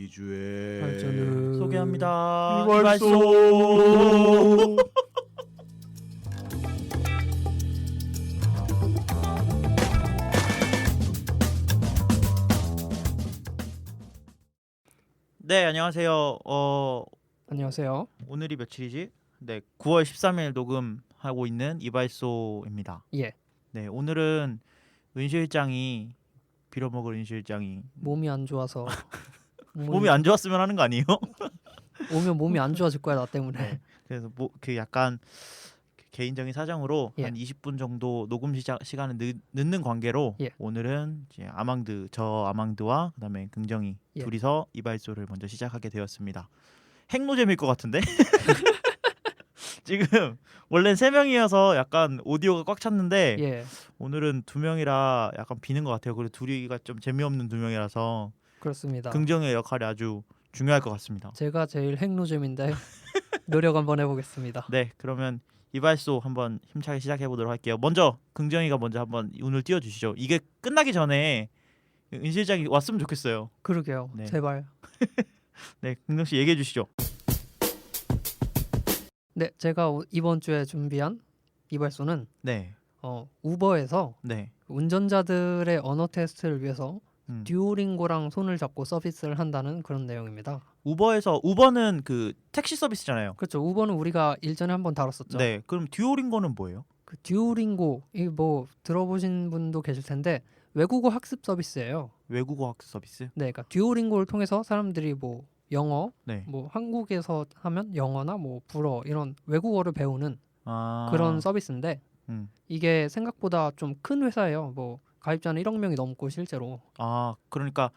2주의 발전을 소개합니다. 이발소. 네, 안녕하세요. 안녕하세요. 오늘이 며칠이지? 네, 9월 13일 녹음하고 있는 이발소입니다. 예. 네, 오늘은 은 실장이 빌어먹을 은 실장이 몸이 안 좋아서 몸이 안 좋았으면 하는 거 아니에요? 오면 몸이 안 좋아질 거야 나 때문에. 네. 그래서 그 약간 개인적인 사정으로 예. 한 20분 정도 녹음 시간을 늦는 관계로 예. 오늘은 이제 저 아망드와 그다음에 긍정이 예. 둘이서 이발소를 먼저 시작하게 되었습니다. 핵노잼일 것 같은데? 지금 원래 3명이어서 약간 오디오가 꽉 찼는데 예. 오늘은 2명이라 약간 비는 것 같아요. 그리고 둘이가 좀 재미없는 2명이라서 그렇습니다. 긍정의 역할이 아주 중요할 것 같습니다. 제가 제일 핵노잼인데 노력 한번 해보겠습니다. 네, 그러면 이발소 한번 힘차게 시작해 보도록 할게요. 먼저 긍정이가 먼저 한번 운을 띄워주시죠. 이게 끝나기 전에 은 실장이 왔으면 좋겠어요. 그러게요. 네. 제발. 네, 긍정 씨 얘기해 주시죠. 네, 제가 이번 주에 준비한 이발소는 네, 우버에서 네, 운전자들의 언어 테스트를 위해서 음. 듀오링고랑 손을 잡고 서비스를 한다는 그런 내용입니다. 우버는 그 택시 서비스잖아요. 그렇죠. 우버는 우리가 일전에 한번 다뤘었죠. 네, 그럼 듀오링고는 뭐예요? 그 듀오링고 이 뭐 들어보신 분도 계실 텐데 외국어 학습 서비스예요. 외국어 학습 서비스? 네, 그러니까 듀오링고를 통해서 사람들이 뭐 영어, 네, 뭐 한국에서 하면 영어나 뭐 불어 이런 외국어를 배우는 아, 그런 서비스인데 이게 생각보다 좀 큰 회사예요. 뭐 가입자는 1억 명이 넘고 실제로 그러니까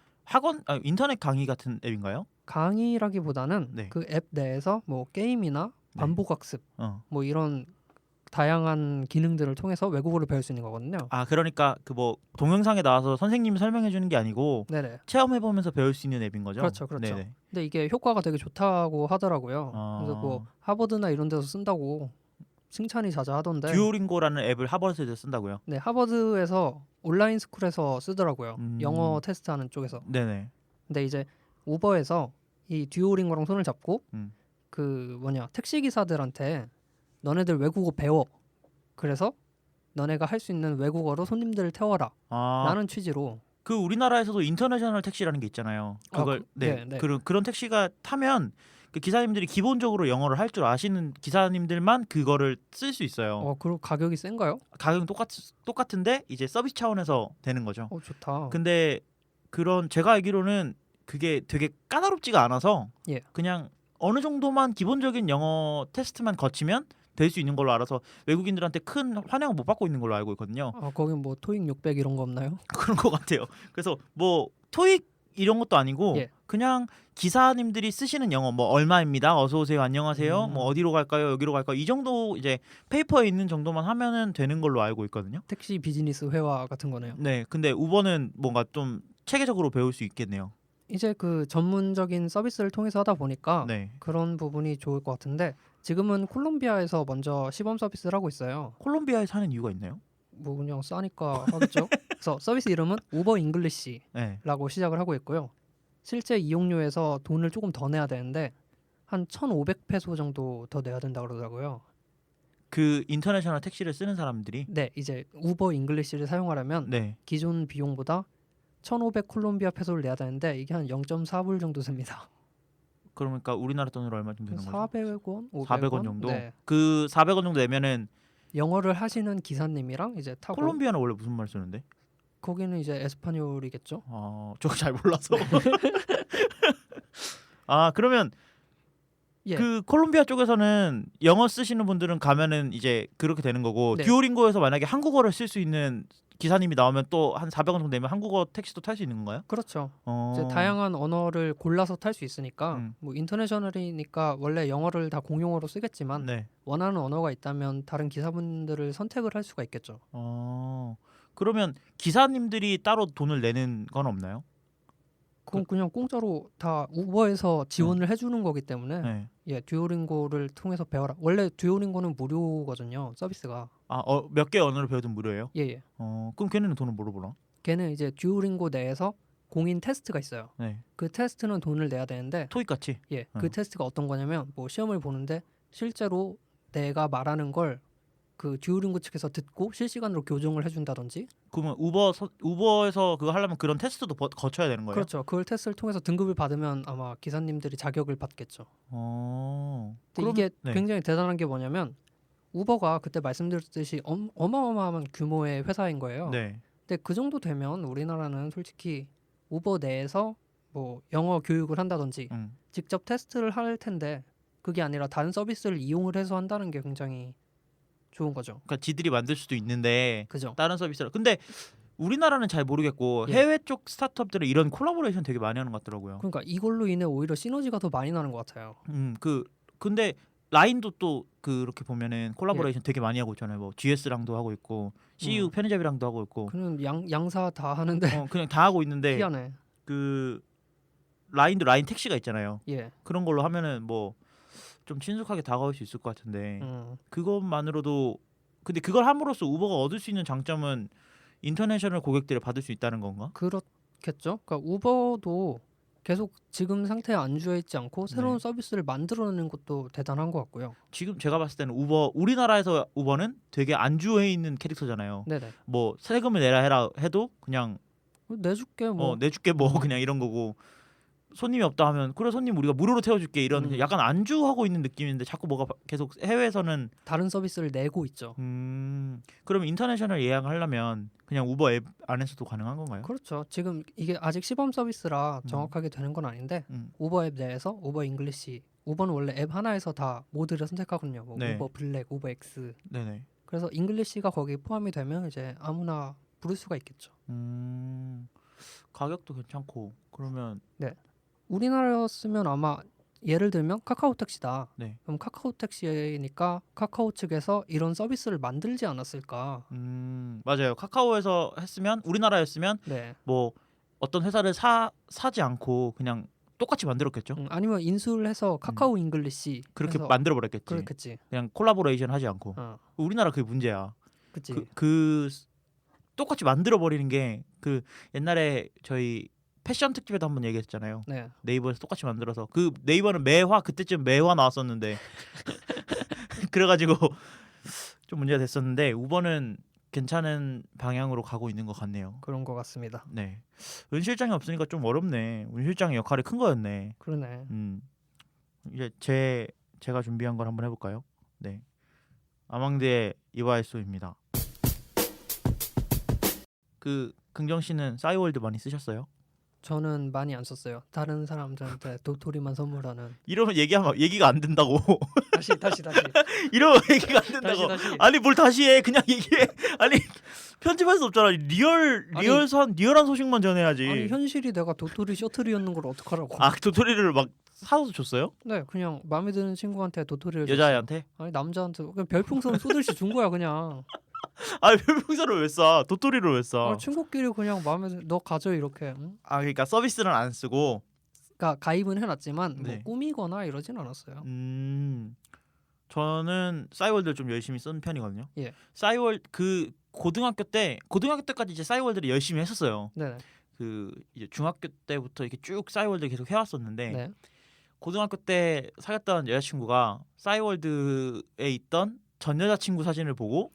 인터넷 강의 같은 앱인가요? 강의라기보다는 네. 그 앱 내에서 뭐 게임이나 네. 반복 학습 어. 뭐 이런 다양한 기능들을 통해서 외국어를 배울 수 있는 거거든요. 그러니까 그 뭐 동영상에 나와서 선생님이 설명해 주는 게 아니고 네네. 체험해 보면서 배울 수 있는 앱인 거죠? 그렇죠, 그렇죠. 네네. 근데 이게 효과가 되게 좋다고 하더라고요. 그래서 뭐 하버드나 이런 데서 쓴다고 칭찬이 자자하던데. 듀오링고라는 앱을 하버드에서 쓴다고요? 네, 하버드에서 온라인 스쿨에서 쓰더라고요. 영어 테스트하는 쪽에서. 네네. 근데 이제 우버에서 이 듀오링고랑 손을 잡고 음. 그 택시 기사들한테 너네들 외국어 배워. 그래서 너네가 할 수 있는 외국어로 손님들을 태워라. 라는 취지로. 그 우리나라에서도 인터내셔널 택시라는 게 있잖아요. 그걸 네. 그런 택시가 타면 그 기사님들이 기본적으로 영어를 할 줄 아시는 기사님들만 그거를 쓸 수 있어요. 그리고 가격이 센가요? 가격은 똑같은데 이제 서비스 차원에서 되는 거죠. 좋다. 근데 제가 알기로는 그게 되게 까다롭지가 않아서 예. 그냥 어느 정도만 기본적인 영어 테스트만 거치면 될 수 있는 걸로 알아서 외국인들한테 큰 환영을 못 받고 있는 걸로 알고 있거든요. 거긴 뭐 토익 600 이런 거 없나요? 그런 것 같아요. 그래서 뭐 토익 이런 것도 아니고 예. 그냥 기사님들이 쓰시는 영어 뭐 얼마입니다. 어서 오세요. 안녕하세요. 뭐 어디로 갈까요? 여기로 갈까요? 이 정도 이제 페이퍼에 있는 정도만 하면은 되는 걸로 알고 있거든요. 택시 비즈니스 회화 같은 거네요. 네. 근데 우버는 뭔가 좀 체계적으로 배울 수 있겠네요. 이제 그 전문적인 서비스를 통해서 하다 보니까 네. 그런 부분이 좋을 것 같은데 지금은 콜롬비아에서 먼저 시범 서비스를 하고 있어요. 콜롬비아에 사는 이유가 있나요? 뭐 그냥 싸니까 하겠죠. 그래서 서비스 이름은 우버 잉글리시라고 네. 시작을 하고 있고요. 실제 이용료에서 돈을 조금 더 내야 되는데 한 1,500페소 정도 더 내야 된다 그러더라고요. 그 인터내셔널 택시를 쓰는 사람들이 네, 이제 우버 잉글리시를 사용하려면 네. 기존 비용보다 1,500 콜롬비아 페소를 내야 되는데 이게 한 0.4불 정도 셉니다. 그러니까 우리나라 돈으로 얼마 정도 되는 거죠? 400원, 500원 400원 정도. 네. 그 400원 정도 내면은 영어를 하시는 기사님이랑 이제 타고 콜롬비아는 원래 무슨 말 쓰는데? 거기는 이제 에스파뇰이겠죠. 저 잘 몰라서. 그러면 예. 그 콜롬비아 쪽에서는 영어 쓰시는 분들은 가면은 이제 그렇게 되는 거고 네. 듀오링고에서 만약에 한국어를 쓸 수 있는 기사님이 나오면 또 한 400원 정도 내면 한국어 택시도 탈 수 있는 건가요? 그렇죠. 이제 다양한 언어를 골라서 탈 수 있으니까 음. 뭐 인터내셔널이니까 원래 영어를 다 공용어로 쓰겠지만 네. 원하는 언어가 있다면 다른 기사분들을 선택을 할 수가 있겠죠. 그러면 기사님들이 따로 돈을 내는 건 없나요? 그건 그냥 공짜로 다 우버에서 지원을 해주는 거기 때문에 네. 예, 듀오링고를 통해서 배워라. 원래 듀오링고는 무료거든요. 서비스가. 몇 개 언어를 배우든 무료예요? 예. 그럼 걔네는 돈을 뭐로 벌어? 걔는 이제 듀오링고 내에서 공인 테스트가 있어요. 네. 그 테스트는 돈을 내야 되는데 토익 같이. 예, 그 테스트가 어떤 거냐면 뭐 시험을 보는데 실제로 내가 말하는 걸 그 듀오링고 측에서 듣고 실시간으로 교정을 해준다든지. 그러면 우버에서 그거 하려면 그런 테스트도 거쳐야 되는 거예요? 그렇죠. 그걸 테스트를 통해서 등급을 받으면 아마 기사님들이 자격을 받겠죠. 근데 이게 네. 굉장히 대단한 게 뭐냐면 우버가 그때 말씀드렸듯이 어마어마한 규모의 회사인 거예요. 네. 근데 그 정도 되면 우리나라는 솔직히 우버 내에서 뭐 영어 교육을 한다든지 직접 테스트를 할 텐데 그게 아니라 다른 서비스를 이용을 해서 한다는 게 굉장히 좋은 거죠. 그러니까 지들이 만들 수도 있는데 그죠? 다른 서비스를. 근데 우리나라는 잘 모르겠고 예. 해외 쪽 스타트업들은 이런 콜라보레이션 되게 많이 하는 것 같더라고요. 그러니까 이걸로 인해 오히려 시너지가 더 많이 나는 것 같아요. 근데 라인도 또 그렇게 보면은 콜라보레이션 되게 많이 하고 있잖아요. 뭐 GS랑도 하고 있고 CU 편의점이랑도 하고 있고. 그는 양사 다 하는데 그냥 다 하고 있는데 희한해. 그 라인도 라인 택시가 있잖아요. 예. 그런 걸로 하면은 뭐 좀 친숙하게 다가올 수 있을 것 같은데 그것만으로도 근데 그걸 함으로써 우버가 얻을 수 있는 장점은 인터내셔널 고객들을 받을 수 있다는 건가? 그렇겠죠. 그러니까 우버도 계속 지금 상태에 안주해 있지 않고 새로운 네. 서비스를 만들어내는 것도 대단한 것 같고요. 지금 제가 봤을 때는 우리나라에서 우버는 되게 안주해 있는 캐릭터잖아요. 네네. 뭐 세금을 내라 해라 해도 그냥 내줄게 뭐. 내줄게 뭐 그냥 이런 거고 손님이 없다 하면 그래 손님 우리가 무료로 태워줄게 이런 약간 안주하고 있는 느낌인데 자꾸 뭐가 계속 해외에서는 다른 서비스를 내고 있죠. 그러면 인터내셔널 예약을 하려면 그냥 우버 앱 안에서도 가능한 건가요? 그렇죠. 지금 이게 아직 시범 서비스라 정확하게 되는 건 아닌데 우버 앱 내에서 우버 잉글리시 우버는 원래 앱 하나에서 다 모드를 선택하거든요. 뭐 네. 우버 블랙, 우버 X. 네네. 그래서 잉글리시가 거기에 포함이 되면 이제 아무나 부를 수가 있겠죠. 가격도 괜찮고 그러면 네. 우리나라였으면 아마 예를 들면 카카오 택시다. 네. 그럼 카카오 택시니까 카카오 측에서 이런 서비스를 만들지 않았을까? 맞아요. 카카오에서 했으면 우리나라였으면 네. 뭐 어떤 회사를 사지 않고 그냥 똑같이 만들었겠죠. 아니면 인수를 해서 카카오 잉글리시 그렇게 해서 만들어 버렸겠지. 그렇겠지. 그냥 콜라보레이션 하지 않고. 우리나라 그게 문제야. 그치. 그 똑같이 만들어 버리는 게 그 옛날에 저희 패션 특집에도 한번 얘기했잖아요. 네. 네이버에서 똑같이 만들어서 그 네이버는 매화 그때쯤 매화 나왔었는데 그래가지고 좀 문제가 됐었는데 우버는 괜찮은 방향으로 가고 있는 것 같네요. 그런 것 같습니다. 네. 은 실장이 없으니까 좀 어렵네. 은 실장의 역할이 큰 거였네. 그러네. 이제 제가 준비한 걸 한번 해볼까요? 네. 아망드의 이와일소입니다. 그 긍정 씨는 싸이월드 많이 쓰셨어요? 저는 많이 안 썼어요. 다른 사람들한테 도토리만 선물하는. 이러면 얘기하면 얘기가 안 된다고. 다시. 이러면 얘기가 안 된다고. 다시. 아니 뭘 다시 해? 그냥 얘기해. 아니 편집할 수 없잖아. 리얼한 소식만 전해야지. 아니 현실이 내가 도토리 셔틀이었는 걸 어떡하라고. 도토리를 막 사서 줬어요? 네, 그냥 마음에 드는 친구한테 도토리를 여자애한테? 줬어요. 아니 남자한테 그냥 별풍선 쏘듯이 준 거야 그냥. 아니 별풍선을 왜 쏴? 도토리를 왜 쏴? 친구끼리 그냥 너 가져 이렇게. 응? 그러니까 서비스는 안 쓰고. 그러니까 가입은 해놨지만 네. 뭐 꾸미거나 이러진 않았어요. 저는 싸이월드를 좀 열심히 쓴 편이거든요. 예. 싸이월드 그 고등학교 때까지 이제 싸이월드를 열심히 했었어요. 네. 그 이제 중학교 때부터 이렇게 쭉 싸이월드 계속 해왔었는데 네. 고등학교 때 사귀었던 여자친구가 싸이월드에 있던 전 여자친구 사진을 보고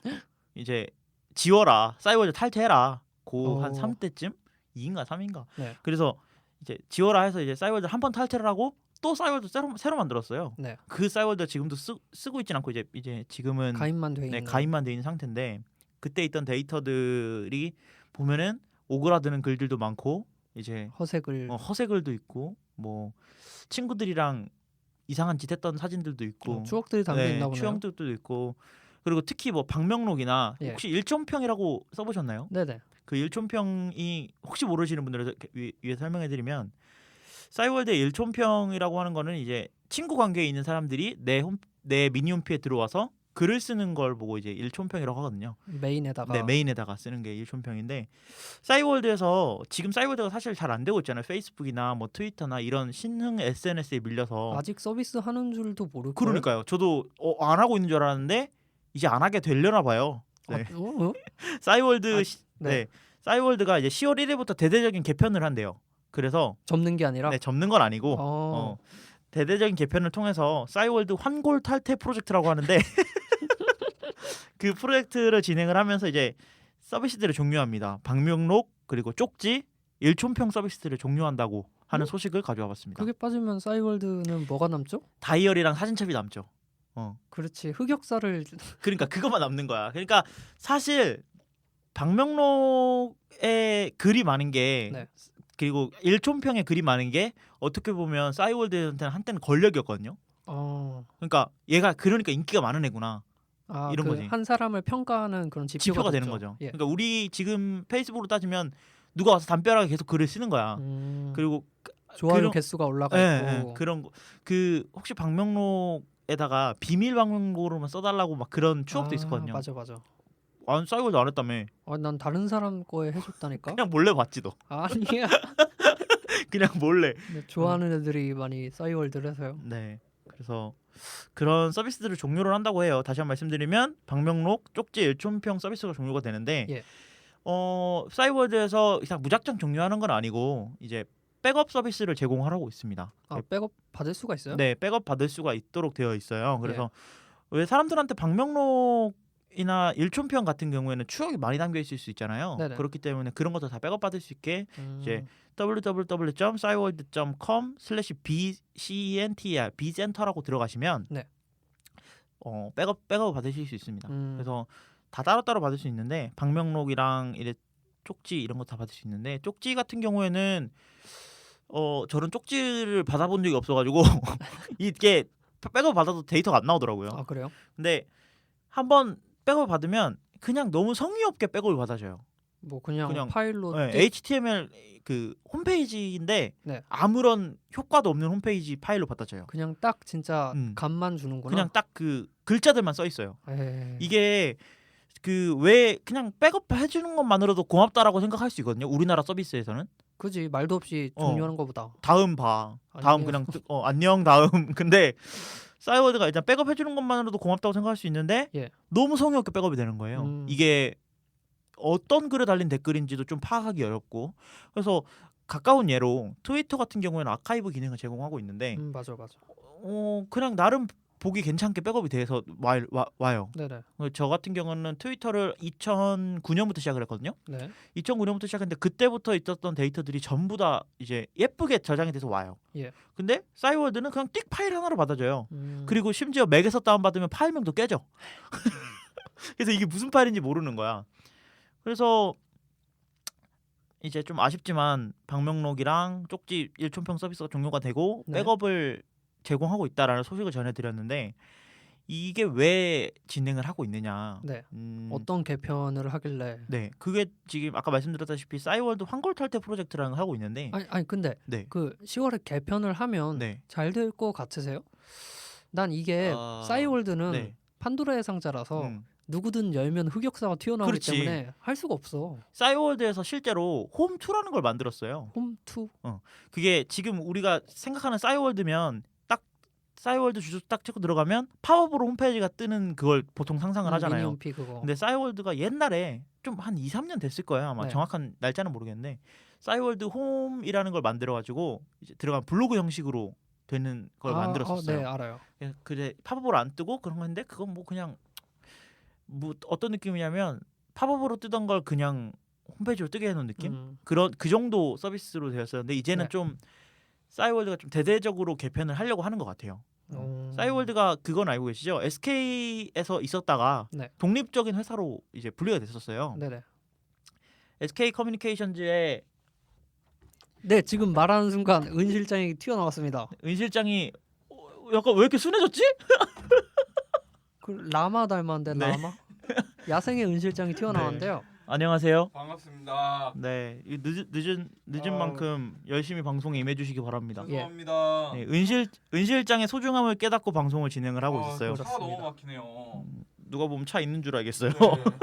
이제 지워라 싸이월드 탈퇴해라 고 한 3때쯤 2인가 3인가 네. 그래서 이제 지워라 해서 이제 싸이월드 한 번 탈퇴를 하고 또 싸이월드 새로 만들었어요. 네. 그 싸이월드 지금도 쓰고 있진 않고 이제 지금은 가입만 돼 있는. 가입만 돼 있는 상태인데 그때 있던 데이터들이 보면은 오그라드는 글들도 많고 이제 허세글도 있고 뭐 친구들이랑 이상한 짓 했던 사진들도 있고 추억들이 담겨 있나 보네요. 추억들도 있고 그리고 특히 뭐 박명록이나 예. 혹시 일촌평이라고 써보셨나요? 네네. 그 일촌평이 혹시 모르시는 분들을 위해 설명해드리면 싸이월드의 일촌평이라고 하는 거는 이제 친구 관계에 있는 사람들이 내 미니홈피에 들어와서 글을 쓰는 걸 보고 이제 일촌평이라고 하거든요. 메인에다가 쓰는 게 일촌평인데 싸이월드에서 지금 싸이월드가 사실 잘 안 되고 있잖아요. 페이스북이나 뭐 트위터나 이런 신흥 SNS에 밀려서 아직 서비스 하는 줄도 모르고. 그러니까요. 저도 안 하고 있는 줄 알았는데 이제 안 하게 되려나 봐요. 네. 싸이월드 싸이월드가 이제 10월 1일부터 대대적인 개편을 한대요. 그래서 접는 게 아니라. 네, 접는 건 아니고 어. 대대적인 개편을 통해서 싸이월드 환골 탈퇴 프로젝트라고 하는데 그 프로젝트를 진행을 하면서 이제 서비스들을 종료합니다. 방명록 그리고 쪽지, 일촌평 서비스들을 종료한다고 하는 소식을 가져와 봤습니다. 그게 빠지면 싸이월드는 뭐가 남죠? 다이어리랑 사진첩이 남죠. 그렇지. 흑역사를 그러니까 그것만 남는 거야. 그러니까 사실 방명록에 글이 많은 게 네. 그리고 일촌평에 글이 많은 게 어떻게 보면 싸이월드한테는 한때는 권력이었거든요. 그러니까 얘가 그러니까 인기가 많은 애구나. 이런 거지. 한 사람을 평가하는 그런 지표가 되는 됐죠. 거죠. 예. 그러니까 우리 지금 페이스북으로 따지면 누가 와서 담벼락에 계속 글을 쓰는 거야. 그리고 좋아요 그런- 개수가 올라가 있고. 그런 거. 그 혹시 방명록에다가 비밀 방명록으로만 써달라고 막 그런 추억도 있었거든요. 맞아. 아, 싸이월드 안 했다며. 난 다른 사람 거에 해줬다니까. 그냥 몰래 봤지 너. 아니야. 그냥 몰래. 근데 좋아하는 애들이 많이 싸이월드를 해서요. 네. 그래서 그런 서비스들을 종료를 한다고 해요. 다시 한번 말씀드리면 방명록, 쪽지, 일촌평 서비스가 종료가 되는데 예. 싸이월드에서 이상 무작정 종료하는 건 아니고 이제 백업 서비스를 제공하고 있습니다. 백업 받을 수가 있어요? 네, 백업 받을 수가 있도록 되어 있어요. 그래서 왜 사람들한테 방명록이나 일촌평 같은 경우에는 추억이 많이 담겨 있을 수 있잖아요. 네네. 그렇기 때문에 그런 것도 다 백업 받을 수 있게 이제 음. www.싸이월드.com/bcenter bcenter라고 들어가시면 네. 백업 받으실 수 있습니다. 그래서 다 따로따로 받을 수 있는데 방명록이랑 이래 쪽지 이런 거 다 받을 수 있는데 쪽지 같은 경우에는 저는 쪽지를 받아본 적이 없어가지고 이게 백업 받아도 데이터가 안 나오더라고요. 아 그래요? 근데 한번 백업을 받으면 그냥 너무 성의 없게 백업을 받아줘요. 뭐 그냥 파일로 HTML 그 홈페이지인데 네. 아무런 효과도 없는 홈페이지 파일로 받아줘요. 그냥 딱 진짜 감만 주는구나. 그냥 딱 그 글자들만 써 있어요. 에이. 이게 그 왜 그냥 백업 해주는 것만으로도 고맙다라고 생각할 수 있거든요. 우리나라 서비스에서는. 그지 말도 없이 종료하는 것보다. 다음 봐. 다음 그냥 안녕 다음. 근데 싸이월드가 일단 백업 해주는 것만으로도 고맙다고 생각할 수 있는데 너무 성의 없게 백업이 되는 거예요. 이게 어떤 글에 달린 댓글인지도 좀 파악하기 어렵고 그래서 가까운 예로 트위터 같은 경우에는 아카이브 기능을 제공하고 있는데 맞아. 그냥 나름 보기 괜찮게 백업이 돼서 와요. 네네. 저 같은 경우는 트위터를 2009년부터 시작을 했거든요. 네. 2009년부터 시작했는데 그때부터 있었던 데이터들이 전부 다 이제 예쁘게 저장이 돼서 와요. 예. 근데 싸이월드는 그냥 띡 파일 하나로 받아줘요. 그리고 심지어 맥에서 다운받으면 파일명도 깨져. 그래서 이게 무슨 파일인지 모르는 거야. 그래서 이제 좀 아쉽지만 방명록이랑 쪽지 일촌평 서비스가 종료가 되고 백업을 제공하고 있다라는 소식을 전해드렸는데 이게 왜 진행을 하고 있느냐? 네. 어떤 개편을 하길래? 네, 그게 지금 아까 말씀드렸다시피 싸이월드 환골 탈퇴 프로젝트라는 걸 하고 있는데 아니 근데 그 10월에 개편을 하면 잘 될 것 같으세요? 난 이게 싸이월드는 판도라의 상자라서 누구든 열면 흑역사가 튀어나오기 때문에 할 수가 없어. 싸이월드에서 실제로 홈2라는 걸 만들었어요. 홈2? 그게 지금 우리가 생각하는 싸이월드면 딱 싸이월드 주소 딱 찍고 들어가면 팝업으로 홈페이지가 뜨는 그걸 보통 상상을 하잖아요. 미니홈피 그거. 근데 싸이월드가 옛날에 좀 한 2, 3년 됐을 거예요. 아마 정확한 날짜는 모르겠는데 싸이월드 홈이라는 걸 만들어가지고 이제 들어간 블로그 형식으로 되는 걸 만들었었어요. 네, 알아요. 그래 팝업으로 안 뜨고 그런 건데 그건 뭐 그냥 뭐 어떤 느낌이냐면 팝업으로 뜨던 걸 그냥 홈페이지로 뜨게 해놓은 느낌? 그 정도 서비스로 되었었는데 이제는 좀 싸이월드가 좀 대대적으로 개편을 하려고 하는 것 같아요. 싸이월드가 그건 알고 계시죠? SK에서 있었다가 독립적인 회사로 이제 분리가 됐었어요. 네네. SK 커뮤니케이션즈의 지금 말하는 순간 은 실장이 튀어나왔습니다. 은 실장이 약간 왜 이렇게 순해졌지? 그 라마 닮았는데 라마? 야생의 은 실장이 튀어나왔는데요. 안녕하세요. 반갑습니다. 네, 늦은 만큼 열심히 방송에 임해주시기 바랍니다. 죄송합니다. 은 실장의 소중함을 깨닫고 방송을 진행을 하고 있어요. 차가 너무 막히네요. 누가 보면 차 있는 줄 알겠어요.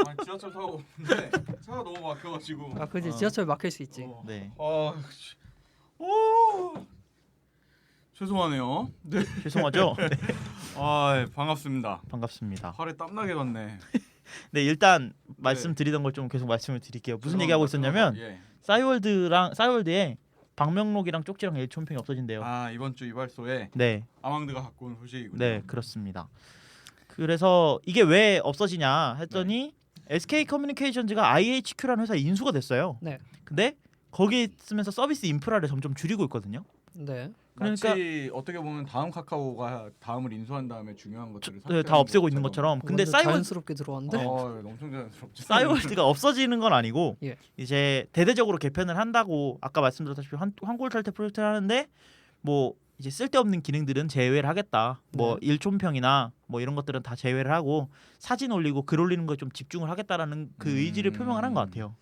아니, 지하철 타고 오는데 차가 너무 막혀가지고. 그지 지하철 막힐 수 있지. 네. 죄송하네요. 죄송하죠. 반갑습니다. 반갑습니다. 팔에 땀나게 갔네. 네, 일단 말씀드리던 걸 좀 계속 말씀을 드릴게요. 무슨 얘기하고 있었냐면 예. 싸이월드에 방명록이랑 쪽지랑 일촌평이 없어진대요. 아 이번 주 이발소에 네, 아망드가 갖고 온 소식이군요. 네, 그렇습니다. 그래서 이게 왜 없어지냐 했더니 SK 커뮤니케이션즈가 IHQ라는 회사에 인수가 됐어요. 네. 근데 거기 있으면서 서비스 인프라를 점점 줄이고 있거든요. 네. 그러니까 마치 어떻게 보면 다음 카카오가 다음을 인수한 다음에 중요한 것들을 네, 다 없애고 있는 것처럼. 근데 완전 싸이월드 자연스럽게 들어왔는데. 엄청 자연스럽죠. 싸이월드가 없어지는 건 아니고 예. 이제 대대적으로 개편을 한다고 아까 말씀드렸다시피 환골 탈퇴 프로젝트를 하는데 뭐 이제 쓸데없는 기능들은 제외를 하겠다. 뭐 네. 일촌평이나 뭐 이런 것들은 다 제외를 하고 사진 올리고 글 올리는 거에 좀 집중을 하겠다라는 그 의지를 표명하는 것 같아요.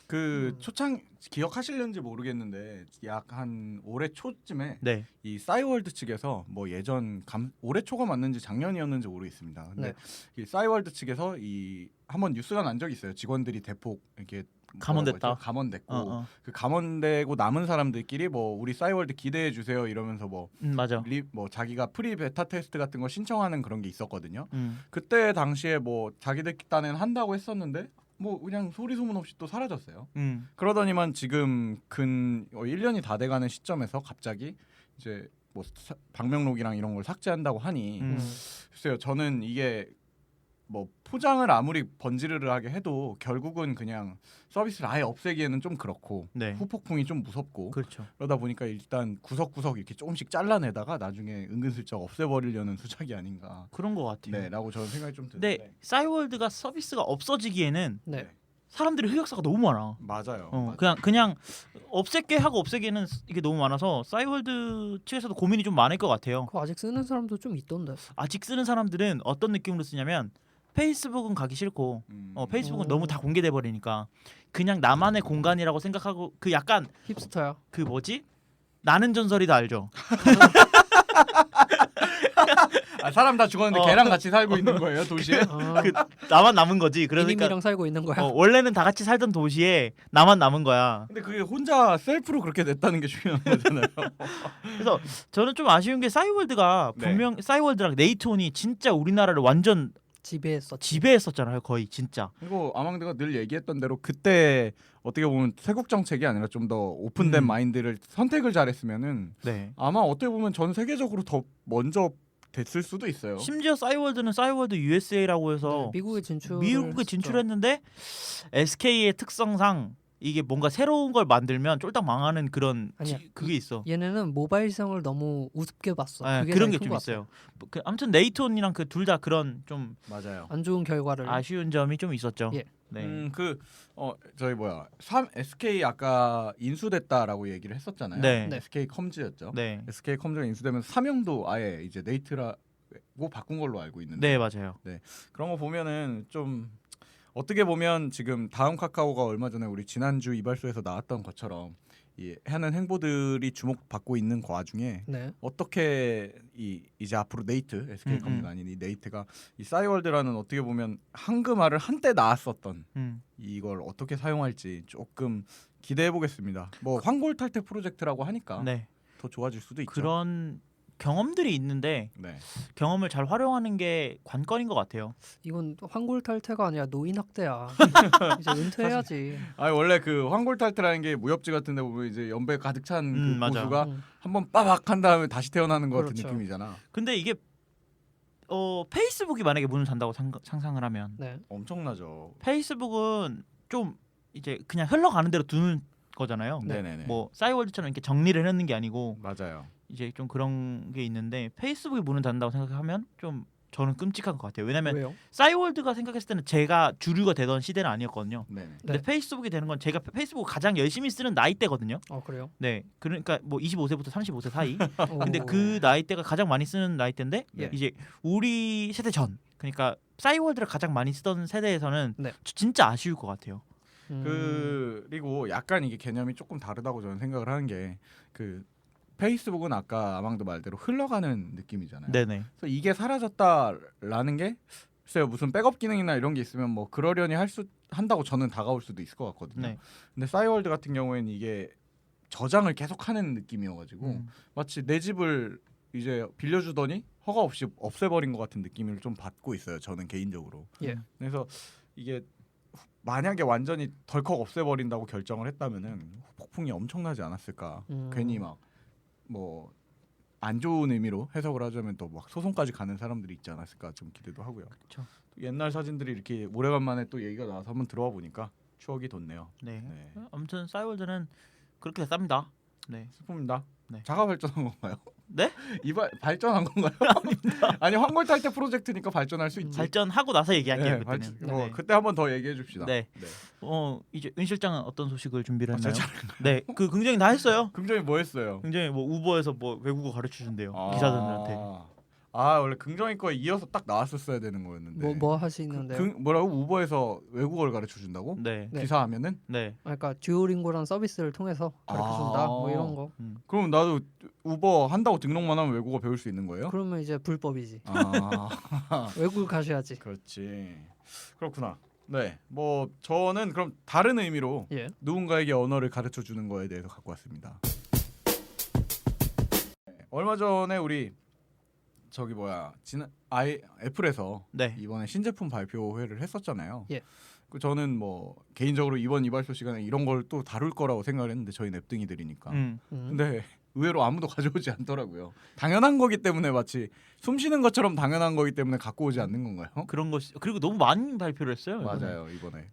그 초창 기억하실는지 모르겠는데 약 한 올해 초쯤에 네, 이 싸이월드 측에서 뭐 예전 올해 초가 맞는지 작년이었는지 모르겠습니다. 근데 네. 이 싸이월드 측에서 이 한번 뉴스가 난 적이 있어요. 직원들이 대폭 이렇게 감원됐다. 감원됐고 그 감원되고 남은 사람들끼리 뭐 우리 싸이월드 기대해 주세요 이러면서 뭐 맞아. 뭐 자기가 프리 베타 테스트 같은 거 신청하는 그런 게 있었거든요. 음. 그때 당시에 뭐 자기들 딴엔 한다고 했었는데 뭐 그냥 소리 소문 없이 또 사라졌어요. 그러더니만 지금 근 1년이 다 돼가는 시점에서 갑자기 이제 뭐 방명록이랑 이런 걸 삭제한다고 하니 글쎄요, 저는 이게 뭐 포장을 아무리 번지르르하게 해도 결국은 그냥 서비스를 아예 없애기에는 좀 그렇고 네. 후폭풍이 좀 무섭고 그렇죠. 그러다 보니까 일단 구석구석 이렇게 조금씩 잘라내다가 나중에 은근슬쩍 없애버리려는 수작이 아닌가. 그런 것 같아요. 네라고 저는 생각이 좀 근데 드는데. 싸이월드가 서비스가 없어지기에는 네. 사람들이 흑역사가 너무 많아. 맞아요. 그냥 없앨게 하고 없애기에는 이게 너무 많아서 싸이월드 측에서도 고민이 좀 많을 것 같아요. 그거 아직 쓰는 사람도 좀 있던데. 아직 쓰는 사람들은 어떤 느낌으로 쓰냐면 페이스북은 가기 싫고 페이스북은 너무 다 공개돼 버리니까 그냥 나만의 공간이라고 생각하고 그 약간 힙스터야. 그 뭐지? 나는 전설이다 알죠? 사람 다 죽었는데 걔랑 같이 살고 있는 거예요 도시에? 그 나만 남은 거지. 그러니까 이님이랑 살고 있는 거야. 원래는 다 같이 살던 도시에 나만 남은 거야. 근데 그게 혼자 셀프로 그렇게 됐다는 게 중요한 거잖아요. 그래서 저는 좀 아쉬운 게 싸이월드가 네. 분명 싸이월드랑 네이톤이 진짜 우리나라를 완전 지배했었잖아요. 거의 진짜. 그리고 아망드가 늘 얘기했던 대로 그때 어떻게 보면 세국 정책이 아니라 좀 더 오픈된 마인드를 선택을 잘했으면은 네. 아마 어떻게 보면 전 세계적으로 더 먼저 됐을 수도 있어요. 심지어 싸이월드는 싸이월드 USA라고 해서 미국에 진출했는데 SK의 특성상 이게 뭔가 새로운 걸 만들면 쫄딱 망하는 그런 아니야. 그게 있어. 얘네는 모바일성을 너무 우습게 봤어. 네, 그게 그런 제일 게 큰 좀 것 같아. 있어요. 아무튼 네이톤이랑 그 둘 다 그런 좀 맞아요. 안 좋은 결과를. 아쉬운 점이 좀 있었죠. 예. 네. 저희 SK 아까 인수됐다라고 얘기를 했었잖아요. 네. SK 컴즈였죠. 네. SK 컴즈가 인수되면서 사명도 아예 이제 네이트라고 바꾼 걸로 알고 있는데 네, 맞아요. 그런 거 보면은 좀 어떻게 보면 지금 다음 카카오가 얼마 전에 우리 지난주 이발소에서 나왔던 것처럼 이 하는 행보들이 주목받고 있는 그 와중에 네. 어떻게 이제 앞으로 네이트 SK 컴즈가 아닌 이 네이트가 이 싸이월드라는 어떻게 보면 한글말을 한때 나왔었던 이걸 어떻게 사용할지 조금 기대해 보겠습니다. 뭐 환골 탈퇴 프로젝트라고 하니까 네. 더 좋아질 수도 있죠. 그런 경험들이 있는데 네. 경험을 잘 활용하는 게 관건인 것 같아요. 이건 환골 탈퇴가 아니라 노인 학대야. 이제 은퇴해야지. 원래 그 환골 탈퇴라는 게 무협지 같은데 보면 이제 연배 가득 찬 그 맞아. 고수가 한번 빠박 한 다음에 다시 태어나는 것 같은 그렇죠. 느낌이잖아. 근데 이게 페이스북이 만약에 문을 닫다고 상상을 하면 네. 엄청나죠. 페이스북은 좀 이제 그냥 흘러가는 대로 두는 거잖아요. 네네네. 뭐 싸이월드처럼 이렇게 정리를 해놓는 게 아니고 맞아요. 이제 좀 그런 게 있는데 페이스북이 문을 닫는다고 생각하면 좀 저는 끔찍한 것 같아요. 왜냐면 왜요? 싸이월드가 생각했을 때는 제가 주류가 되던 시대는 아니었거든요. 네네. 근데 네. 페이스북이 되는 건 제가 페이스북을 가장 열심히 쓰는 나이대거든요. 그래요? 네, 그러니까 뭐 25세부터 35세 사이. 근데 오. 그 나이대가 가장 많이 쓰는 나이대인데 예. 이제 우리 세대 전, 그러니까 싸이월드를 가장 많이 쓰던 세대에서는 네. 진짜 아쉬울 것 같아요. 그리고 약간 이게 개념이 조금 다르다고 저는 생각을 하는 게 그 페이스북은 아까 아망도 말대로 흘러가는 느낌이잖아요. 네네. 그래서 이게 사라졌다라는 게 글쎄요, 무슨 백업 기능이나 이런 게 있으면 뭐 그러려니 한다고 저는 다가올 수도 있을 것 같거든요. 네. 근데 싸이월드 같은 경우에는 이게 저장을 계속하는 느낌이어가지고 마치 내 집을 이제 빌려주더니 허가 없이 없애버린 것 같은 느낌을 좀 받고 있어요. 저는 개인적으로. 예. 그래서 이게 만약에 완전히 덜컥 없애버린다고 결정을 했다면은 폭풍이 엄청나지 않았을까. 괜히 막 뭐 안 좋은 의미로 해석을 하자면 또 막 소송까지 가는 사람들이 있지 않았을까 좀 기대도 하고요. 그쵸. 옛날 사진들이 이렇게 오래간만에 또 얘기가 나와서 한번 들어와 보니까 추억이 돋네요. 네. 네. 아무튼 싸이월드는 그렇게 됐답니다. 네. 슬픕니다. 네. 자가 발전한 건가요? 네? 발전한 건가요? 아니 황골 탈퇴 프로젝트니까 발전할 수 있지. 발전하고 나서 얘기할게요. 네, 그때는. 뭐 네. 그때 한번 더 얘기해 줍시다. 네. 이제 은 실장은 어떤 소식을 준비를 했나요? 제 네. 그 굉장히 다 했어요. 긍정이 뭐 했어요? 굉장히 뭐 우버에서 뭐 외국어 가르쳐 준대요. 기사들한테. 원래 긍정이 거에 이어서 딱 나왔었어야 되는 거였는데. 뭐 하시는데요? 뭐라고 우버에서 외국어를 가르쳐 준다고? 네. 네. 기사하면은? 네. 그러니까 듀오링고라는 서비스를 통해서 가르쳐준다 뭐 이런 거. 그럼 나도 우버 한다고 등록만 하면 외국어 배울 수 있는 거예요? 그러면 이제 불법이지. 아 외국을 가셔야지. 그렇지. 그렇구나. 네, 뭐 저는 그럼 다른 의미로 예. 누군가에게 언어를 가르쳐 주는 거에 대해서 갖고 왔습니다. 얼마 전에 우리 저기 애플에서 네. 이번에 신제품 발표회를 했었잖아요. 예. 저는 뭐 개인적으로 이번 이발소 시간에 이런 걸 또 다룰 거라고 생각을 했는데 저희 냅등이들이니까. 근데 의외로 아무도 가져오지 않더라고요. 당연한 거기 때문에 마치 숨 쉬는 것처럼 당연한 거기 때문에 갖고 오지 않는 건가요? 그런 거 그리고 너무 많이 발표를 했어요. 맞아요, 이번에.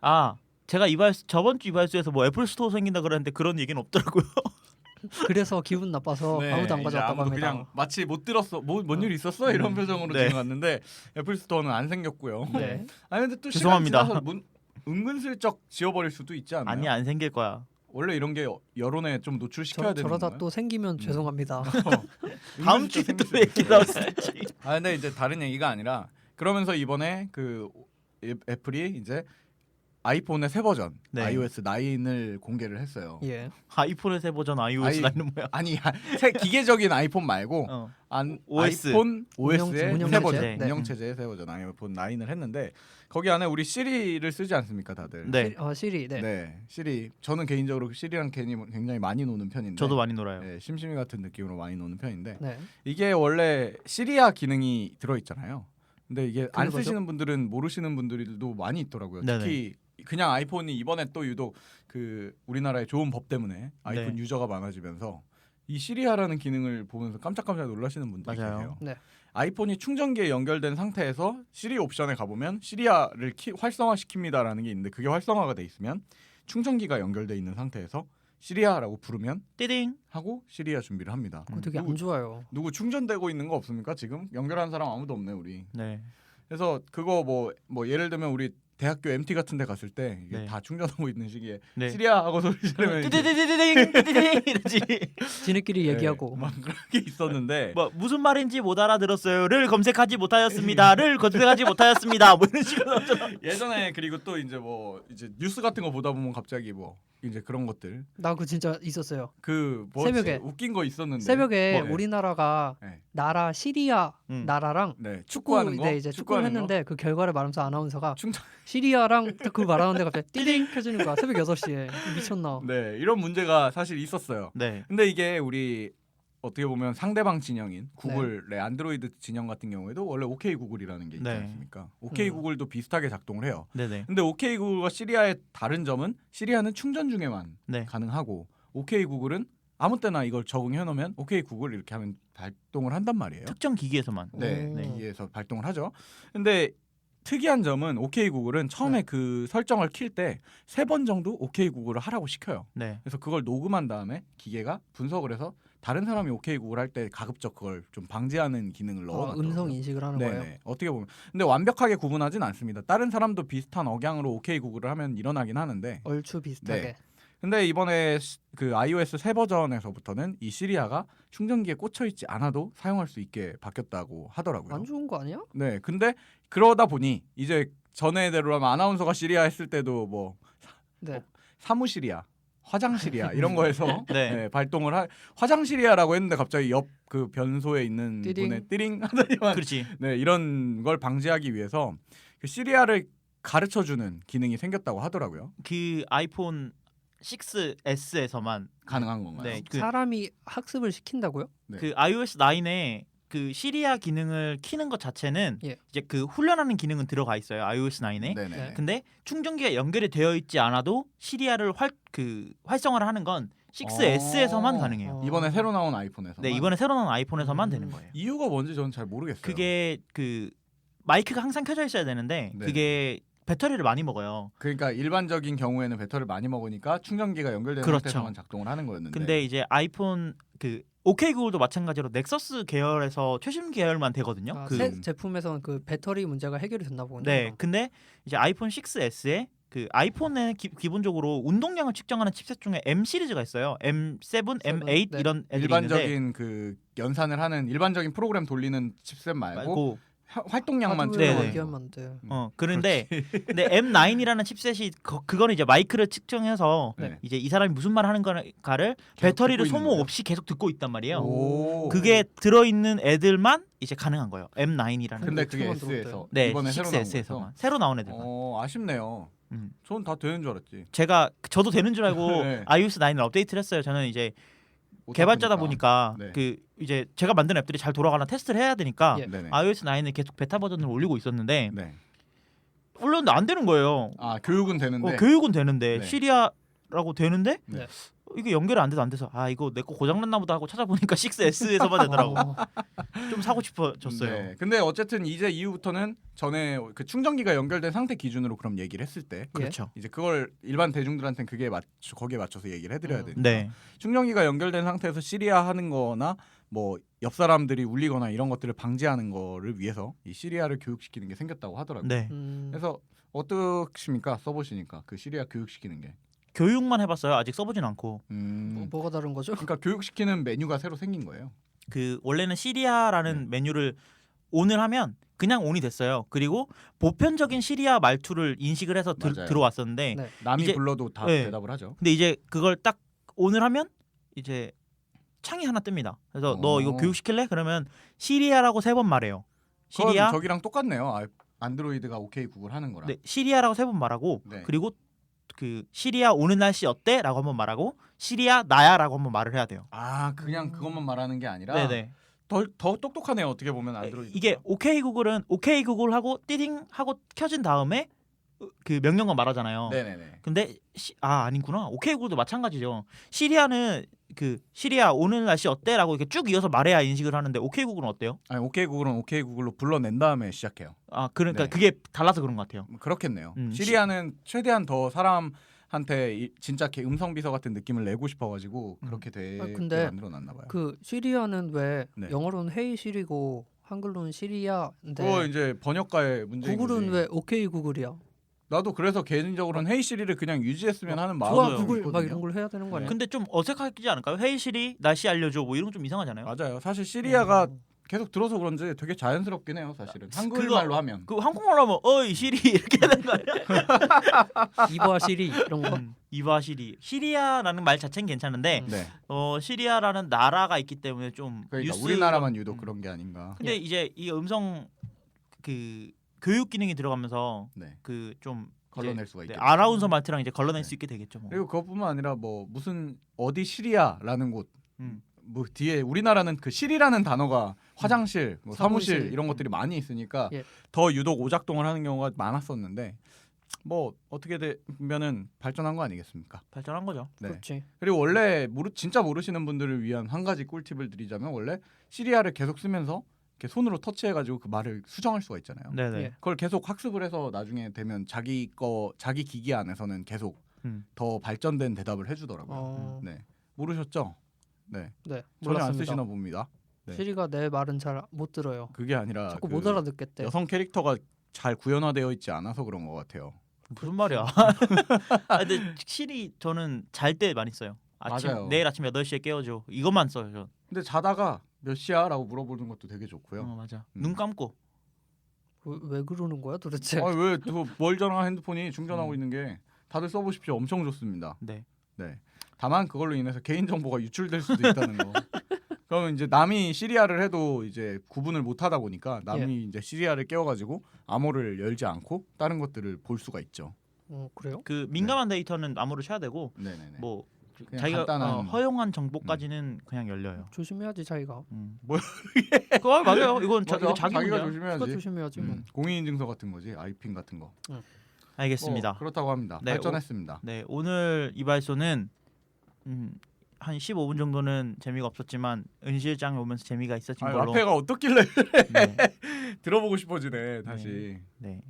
제가 저번 주 이발소에서 뭐 애플 스토어 생긴다 그랬는데 그런 얘기는 없더라고요. 그래서 기분 나빠서 네, 아무도 안 이제 가져왔다고 아무도 합니다. 그냥 마치 못 들었어. 뭔 일 있었어? 이런 표정으로 네. 지나갔는데 애플 스토어는 안 생겼고요. 네. 아니 근데 또 죄송합니다. 시간 지나서 은근슬쩍 지워버릴 수도 있지 않나요? 아니 안 생길 거야. 원래 이런 게 여론에 좀 노출시켜야 되는 저러다 건가요? 또 생기면 죄송합니다. 다음 주에 또 얘기 나올 수 있지. 근데 이제 다른 얘기가 아니라 그러면서 이번에 그 애플이 이제 아이폰의 새 버전 네. iOS 9을 공개를 했어요. 예. 아이폰의 새 버전 iOS 9는 뭐야? 아니 새 기계적인 아이폰 말고 OS. 아이폰 OS의 운영 새 체제. 버전, 네. 운영 체제의 새 버전 아이폰 9을 했는데 거기 안에 우리 시리를 쓰지 않습니까, 다들? 네. 시리. 네. 네, 시리. 저는 개인적으로 시리랑 굉장히 많이 노는 편인데. 저도 많이 놀아요. 네, 심심이 같은 느낌으로 많이 노는 편인데 네. 이게 원래 시리아 기능이 들어 있잖아요. 근데 이게 안 거죠? 쓰시는 분들은 모르시는 분들도 많이 있더라고요. 네네. 특히 그냥 아이폰이 이번에 또 유독 그 우리나라의 좋은 법 때문에 아이폰 네. 유저가 많아지면서 이 시리아라는 기능을 보면서 깜짝깜짝 놀라시는 분들이 맞아요. 계세요. 네. 아이폰이 충전기에 연결된 상태에서 시리 옵션에 가보면 시리아를 활성화시킵니다라는 게 있는데 그게 활성화가 돼 있으면 충전기가 연결돼 있는 상태에서 시리아라고 부르면 띠딩. 하고 시리아 준비를 합니다. 그거 되게 안 좋아요. 누구 충전되고 있는 거 없습니까? 지금 연결한 사람 아무도 없네 우리. 네. 그래서 그거 뭐 예를 들면 우리 대학교 MT 같은 데 갔을 때 이게 네. 다 충전하고 있는 시기에 네. 시리아 하고 소리 지르면 이게 띠디디디딩 띠디딩 이러지. 지네끼리 네, 얘기하고. 막 그런 게 있었는데 뭐 무슨 말인지 못 알아들었어요를 검색하지 못하였습니다를 검색하지 못하였습니다. 뭐 이런 식으로 나오잖아. 예전에 그리고 또 이제 뉴스 같은 거 보다 보면 갑자기 이제 그런 것들 나 그거 진짜 있었어요. 새벽에 웃긴 거 있었는데 새벽에 뭐, 우리나라가 네. 나라 시리아 나라랑 네, 축구 축구하는 거 이제 축구를 했는데 그 결과를 말하면서 아나운서가 충전 시리아랑 딱 그거 말하는데 갑자기 띠링 켜지는 거야. 새벽 6시에. 미쳤나. 네 이런 문제가 사실 있었어요. 네. 근데 이게 우리 어떻게 보면 상대방 진영인 구글의 안드로이드 진영 같은 경우에도 원래 OK 구글이라는 게 있지 네. 않습니까? OK 구글도 비슷하게 작동을 해요. 네네. 근데 OK 구글과 시리아의 다른 점은 시리아는 충전 중에만 네. 가능하고 OK 구글은 아무 때나 이걸 적응해 놓으면 OK 구글 이렇게 하면 발동을 한단 말이에요. 특정 기기에서만. 네, 오. 기기에서 발동을 하죠. 근데 특이한 점은 OK 구글은 처음에 네. 그 설정을 킬 때 3번 정도 OK 구글을 하라고 시켜요. 네. 그래서 그걸 녹음한 다음에 기계가 분석을 해서 다른 사람이 OK 구글 할 때 가급적 그걸 좀 방지하는 기능을 넣어놨더라고요. 음성 인식을 하는 거예요. 네네. 어떻게 보면 근데 완벽하게 구분하진 않습니다. 다른 사람도 비슷한 억양으로 OK 구글을 하면 일어나긴 하는데 얼추 비슷하게. 네. 근데 이번에 그 iOS 새 버전에서부터는 이 시리아가 충전기에 꽂혀 있지 않아도 사용할 수 있게 바뀌었다고 하더라고요. 안 좋은 거 아니야? 네. 근데 그러다 보니 이제 전에대로라면 아나운서가 시리아 했을 때도 뭐 네. 사무실이야. 화장실이야 이런 거에서 네. 네, 발동을 화장실이야라고 했는데 갑자기 옆 그 변소에 있는 띠링. 분의 띠링 하더니만 그렇지. 네 이런 걸 방지하기 위해서 그 시리아를 가르쳐주는 기능이 생겼다고 하더라고요. 그 아이폰 6s에서만 가능한 건가요? 네. 사람이 학습을 시킨다고요? 네. 그 iOS 9에 그 시리아 기능을 키는 것 자체는 예. 이제 그 훈련하는 기능은 들어가 있어요. iOS 9에. 네네. 네. 근데 충전기가 연결이 되어 있지 않아도 시리아를 활성화를 하는 건 6S에서만 가능해요. 이번에 새로 나온 아이폰에서. 네, 이번에 새로 나온 아이폰에서만 되는 거예요. 이유가 뭔지 저는 잘 모르겠어요. 그게 그 마이크가 항상 켜져 있어야 되는데 네. 그게 배터리를 많이 먹어요. 그러니까 일반적인 경우에는 배터리를 많이 먹으니까 충전기가 연결된 그렇죠. 상태에서만 작동을 하는 거였는데. 근데 이제 아이폰 그 OK 구글도 마찬가지로 넥서스 계열에서 최신 계열만 되거든요. 아, 그 새 제품에서는 그 배터리 문제가 해결이 됐나 보군요. 네, 근데 이제 아이폰 6S에 그 아이폰에 기본적으로 운동량을 측정하는 칩셋 중에 M 시리즈가 있어요. M7, M8 네. 이런 애들이 일반적인 있는데 그 연산을 하는 일반적인 프로그램 돌리는 칩셋 말고 활동량만 네, 네. 측정하는 거. 돼. 그런데 근데 M9이라는 칩셋이 그거는 이제 마이크를 측정해서 네. 이제 이 사람이 무슨 말을 하는 가를 배터리를 소모 없이 계속 듣고 있단 말이에요. 오. 그게 들어있는 애들만 이제 가능한 거예요. M9이라는. 근데 그게 어떻게 S에서 네, 이번에 새로 나온 6S에서만 거에서. 새로 나온 애들만. 아쉽네요. 전 다 되는 줄 알았지. 저도 되는 줄 알고 네. iOS 9을 업데이트를 했어요. 저는 이제 개발자다 보니까 네. 그 이제 제가 만든 앱들이 잘 돌아가나 테스트를 해야 되니까 예. 네네. iOS 9을 계속 베타 버전을 올리고 있었는데 네. 올렸는데 안 되는 거예요. 아 교육은 되는데. 교육은 되는데 네. 시리아라고 되는데 네. 이게 연결이 안 돼서 이거 내 거 고장났나 보다 하고 찾아보니까 6S에서만 되더라고. 좀 사고 싶어졌어요. 네. 근데 어쨌든 이제 이후부터는 전에 그 충전기가 연결된 상태 기준으로 그럼 얘기를 했을 때 그렇죠. 이제 그걸 일반 대중들한테는 그게 거기에 맞춰서 얘기를 해드려야 되니까 네. 충전기가 연결된 상태에서 시리아 하는 거나 뭐 옆 사람들이 울리거나 이런 것들을 방지하는 거를 위해서 이 시리아를 교육시키는 게 생겼다고 하더라고요. 네. 그래서 어떠십니까? 써보시니까 그 시리아 교육시키는 게. 교육만 해봤어요. 아직 써보진 않고. 뭐가 다른 거죠? 그러니까 교육시키는 메뉴가 새로 생긴 거예요. 그 원래는 시리아라는 메뉴를 온을 하면 그냥 온이 됐어요. 그리고 보편적인 시리아 말투를 인식을 해서 맞아요. 들어왔었는데 네. 남이 이제- 불러도 다 네. 대답을 하죠. 근데 이제 그걸 딱 온을 하면 이제 창이 하나 뜹니다. 그래서 너 이거 교육시킬래? 그러면 시리아라고 3번 말해요. 시리아. 그건 저기랑 똑같네요. 안드로이드가 오케이 구글 하는 거랑. 네, 시리아라고 3번 말하고 네. 그리고 그 시리아 오는 날씨 어때?라고 한번 말하고 시리아 나야라고 한번 말을 해야 돼요. 아 그냥 그것만 말하는 게 아니라 네네. 더 똑똑하네요. 어떻게 보면 안드로이드. 이게 오케이 구글은 오케이 구글 하고 띠딩 하고 켜진 다음에 그 명령어 말하잖아요. 네네네. 근데 아니구나. 오케이 구글도 마찬가지죠. 시리아는 그 시리아 오늘 날씨 어때라고 이렇게 쭉 이어서 말해야 인식을 하는데 오케이 구글은 어때요? 아니 오케이 구글은 오케이 구글로 불러낸 다음에 시작해요. 그러니까 네. 그게 달라서 그런 것 같아요. 그렇겠네요. 음, 시리아는 최대한 더 사람한테 진짜 음성 비서 같은 느낌을 내고 싶어가지고 그렇게 되게 근데 만들어놨나 봐요. 그 시리아는 왜 네. 영어로는 헤이 시리고 한글로는 시리아인데 그거 이제 번역가의 문제인 구글은 거지. 왜 오케이 구글이야? 나도 그래서 개인적으로는 헤이 시리를 그냥 유지했으면 하는 마음이 좋아 맞아요. 구글 있거든요. 막 이런 걸 해야 되는 거 아니야? 근데 좀 어색하지 않을까요? 헤이 시리 날씨 알려줘 뭐 이런 건 좀 이상하잖아요. 맞아요. 사실 시리아가 계속 들어서 그런지 되게 자연스럽긴 해요. 사실은 한국말로 하면. 그 한국말로 하면 어이 시리 이렇게 되는 거 아니야? 이봐 시리 이런 거. 이바 시리. 시리아라는 말 자체는 괜찮은데 네. 시리아라는 나라가 있기 때문에 좀 그러니까 뉴스 우리나라만 유독 그런 게 아닌가. 근데 예. 이제 이 음성 그 교육 기능이 들어가면서 네. 그 좀 걸러낼 수가 있겠죠. 아나운서 말투랑 이제 걸러낼 네. 수 있게 되겠죠. 뭐. 그리고 그것뿐만 아니라 뭐 무슨 어디 시리아라는 곳. 음. 뭐 뒤에 우리나라는 그 실이라는 단어가 화장실, 뭐 사무실 사무실. 이런 것들이 많이 있으니까 예. 더 유독 오작동을 하는 경우가 많았었는데 뭐 어떻게 되면은 발전한 거 아니겠습니까? 발전한 거죠. 네. 그렇지. 그리고 원래 진짜 모르시는 분들을 위한 한 가지 꿀팁을 드리자면 원래 시리아를 계속 쓰면서 이렇게 손으로 터치해가지고 그 말을 수정할 수가 있잖아요. 네네. 예. 그걸 계속 학습을 해서 나중에 되면 자기 기기 안에서는 계속 더 발전된 대답을 해주더라고요. 네, 모르셨죠? 네, 네. 전혀 안 몰랐습니다. 쓰시나 봅니다. 네. 시리가 내 말은 잘 못 들어요. 그게 아니라 자꾸 그 못 알아듣겠대. 여성 캐릭터가 잘 구현화되어 있지 않아서 그런 것 같아요. 무슨 말이야? 근데 시리 저는 잘 때 많이 써요. 맞아요. 내일 아침 8시에 깨워줘. 이것만 써요. 저. 근데 자다가 몇 시야라고 물어보는 것도 되게 좋고요. 맞아. 음. 눈 감고. 왜 그러는 거야 도대체? 왜또 멀쩡한 핸드폰이 충전하고 있는 게 다들 써보십시오. 엄청 좋습니다. 네. 네. 다만 그걸로 인해서 개인 정보가 유출될 수도 있다는 거. 그러면 이제 남이 시리아를 해도 이제 구분을 못하다 보니까 남이 이제 시리아를 깨워가지고 암호를 열지 않고 다른 것들을 볼 수가 있죠. 그래요? 그 민감한 데이터는 암호를 쳐야 되고 네네네. 뭐 그냥 자기가 간단한 허용한 정보까지는 그냥 열려요. 조심해야지 자기가. 뭐야? 그거 맞아요. 이건 맞아. 이거 자기 자기가 문제야. 조심해야지. 그거 조심해야지. 뭐. 공인인증서 같은 거지, 아이핀 같은 거. 알겠습니다. 그렇다고 합니다. 네, 발전했습니다. 네, 오늘 이발소는 한 15분 정도는 재미가 없었지만 은실장이 오면서 재미가 있었진 걸로. 라페가 어떻길래 네, 들어보고 싶어지네 다시. 네.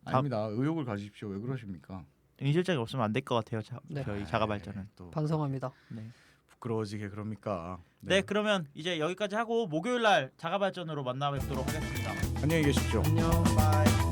아닙니다. 의욕을 가지십시오. 왜 그러십니까? 은실장이 없으면 안 될 것 같아요. 네. 저희 자가 발전은. 또 반성합니다. 네. 부끄러워지게 그럽니까? 네, 그러면 이제 여기까지 하고 목요일 날 자가 발전으로 만나 뵙도록 하겠습니다. 안녕히 계십시오. 안녕. 바이.